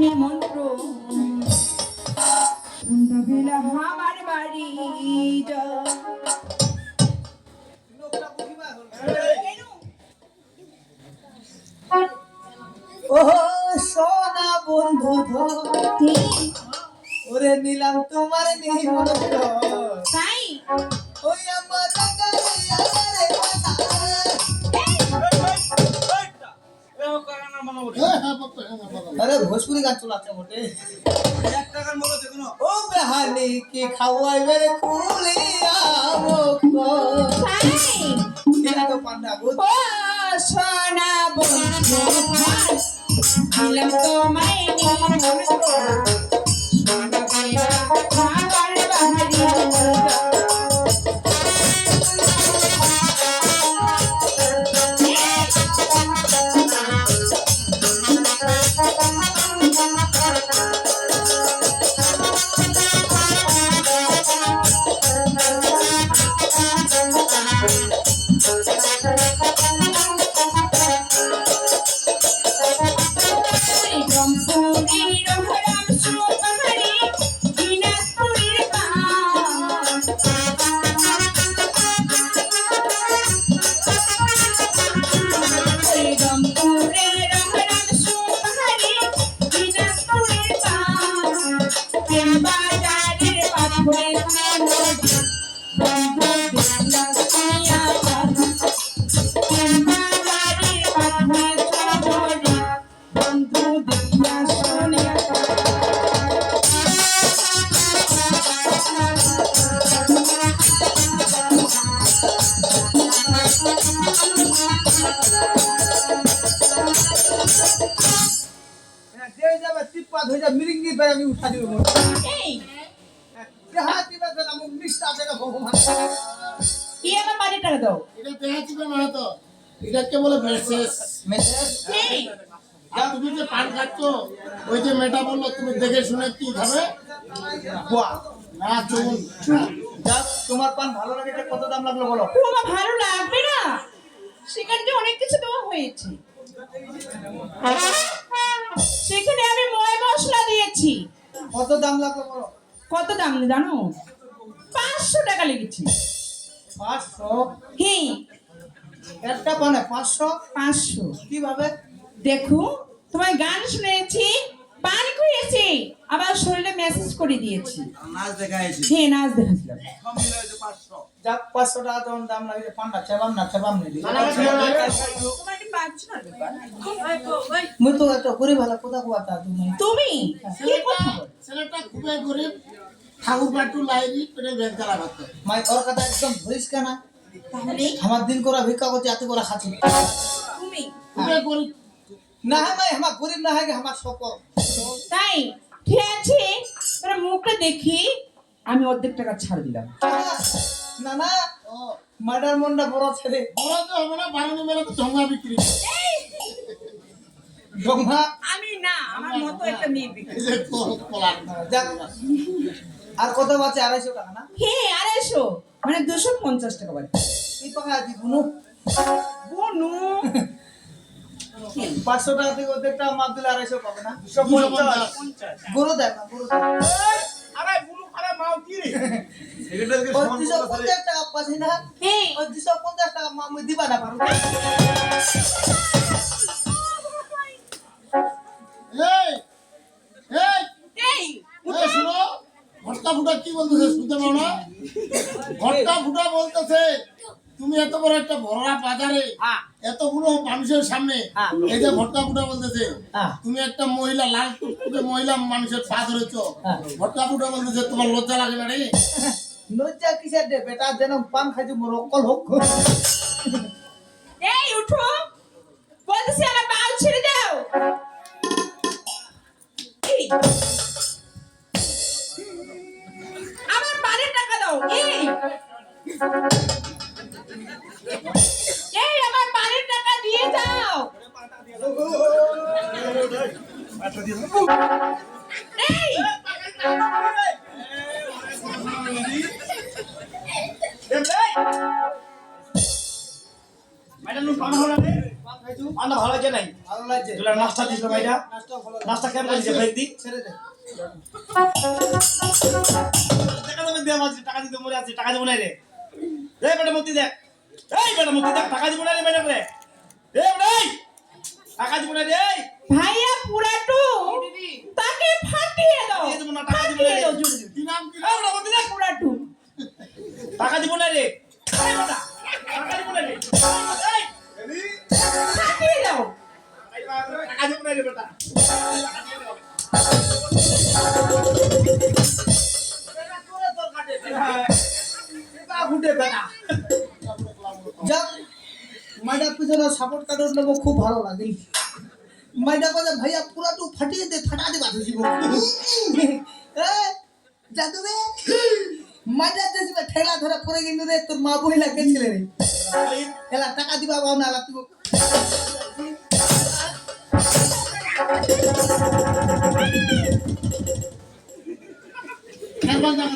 নিমন্ত্রণ সন্ধ্যাবেলা আমার বাড়ি যা ও সোনা বন্ধু ধরি ওরে নিলাম তোমার নিমন্ত্রণ তাই ওই আমার अरे भोजपुरी गान चलाते मोटे ओ बहाने के खावाई मेरे कुलिया मुको तो पांडा गुड ও সোনা বন্ধু ভাই দিলাম তোমায় নিমন্ত্রণ সন্ধ্যাবেলা আমার বাড়ি যা मिरिंगी पे আমি উঠা দিব এই দেহাতি বাজে না মুখ মিষ্টা জায়গা ভগবান কি আমার বাড়ি টাকা দাও এটা দেহাতি না তো এটাকে বলে মেসেজ মেসেজ এই তুমি যে পান খাচ্ছ ওই যে মেটা বললো তুমি দেখে শুনে কি খাবে বাহ না চুন যা তোমার পান ভালো লাগে এটা কত দাম লাগলো বলো তোমার ভালো লাগবে না সেখানে তো অনেক কিছু দেওয়া হয়েছে সেখানে আমি ময় মশলা দিয়েছি কত দাম লাগলো বলো কত দাম জানো 500 টাকা লেগেছে 500 হ্যাঁ একটা পানে 500 500 কিভাবে দেখো তোমার গান শুনেছি পান করেছি আবার শরীরে মেসেজ করে দিয়েছি নাচ দেখাইছি হ্যাঁ নাচ দেখাচ্ছিলাম সব মিলে হয়েছে 500 যাক 500 টাকা তখন দাম লাগে পান্ডা চেবাম নেই তোমার কি পাচ্ছ না ব্যাপার মুই তো এত গরিব ভালো কোথা কোথা তুমি তুমি কি কথা বল ছেলেটা খুবই গরিব ঠাকুর বাটু লাইনি পেটে ব্যাংক চালাতো মাই ওর কথা একদম ধরিস কেন তাহলে আমার দিন করা ভিক্ষা করতে এত করে খাচ্ছি তুমি খুবই গরিব না ভাই আমার গরিব না হয় আমার সকল তাই ঠিক আছে তোরা মুখটা দেখি আমি অর্ধেক টাকা ছাড় দিলাম না না ও মার্ডার মন্ডা বড় ছেলে বড় তো হবে না বারণি মেলা তো ঢঙ্গা বিক্রি ডোমা আমি না আমার মতো একটা মেয়ে বিক্রি এই যে পোলার যাক আর কত বাঁচে 250 টাকা না হ্যাঁ 250 মানে 250 টাকা বাড়ি এই পাকা দি বুনু বনু 500 টাকা থেকে ওদের টাকা মাপ দিলে 250 পাবে না 250 গরু দেয় না গরু দেয় আরে বুলু আরে মাও কি রে সেক্রেটারিকে ওই সমান কথা 250 টাকা পাচ্ছি না হ্যাঁ ওই 250 টাকা মাপ মুই দিবা না পারো এই এই এই ওটা শুনো ঘটকা ফুটা কি বলতেছে শুনতে পাও না ঘটকা ফুটা বলতেছে তুমি এত বড় একটা ভরা বাজারে এতগুলো মানুষের সামনে এই যে ভটকা ফুটা বলতেছে তুমি একটা মহিলা লাল টুকটুকে মহিলা মানুষের পা ধরেছো ভটকা ফুটা বলতেছে তোমার লজ্জা লাগে না রে লজ্জা কিসের দে বেটা যেন পান খাইছি মোর অকল হোক এই উঠো বলতেছি আমার বাল ছেড়ে দাও এই, আমার বাড়ির টাকা দাও এই আমার বাড়ির টাকা দিয়ে যাও এই ম্যাডাম নো পান হলো না পান ভালো আছে নাই ভালো লাগছে তোরা নাস্তা দিস না ভাইরা নাচটা ভালো নাস্তা কেমন করেছে ভাই দি ছেড়ে দে টাকা দেবে দেয়া মাঝে টাকা দিতে মরে আছে টাকা দেবো না রে এই বেটা মতি দেখ এই বেটা মতি দেখ টাকা দিব না রে বেটা রে এই বেটা এই টাকা দিব না রে এই ভাইয়া পুরাটু তাকে ফাটিয়ে দাও দিয়ে দেবো না, টাকা দিব না ফাটিয়ে রে। দাও জোরে জোরে। কি নাম কি এই বেটা মতি দেখ পুরাটু টাকা দিব না রে এই বেটা টাকা দিব না রে এই ফাটিয়ে দাও টাকা দিব না রে বেটা এটা ফুটে বেটা যাক মাইডা পিছনে সাপোর্ট কার্ড নেবো খুব ভালো লাগে মাইডা কথা ভাইয়া পুরা তো ফাটিয়ে দে ফাটা দে বাধু জীবন জাদু রে মাইডা দেশে ঠেলা ধরে পড়ে গেল রে তোর মা বইলা গেছিলে রে এলা টাকা দিবা বাও না লাগতো একবার দেখা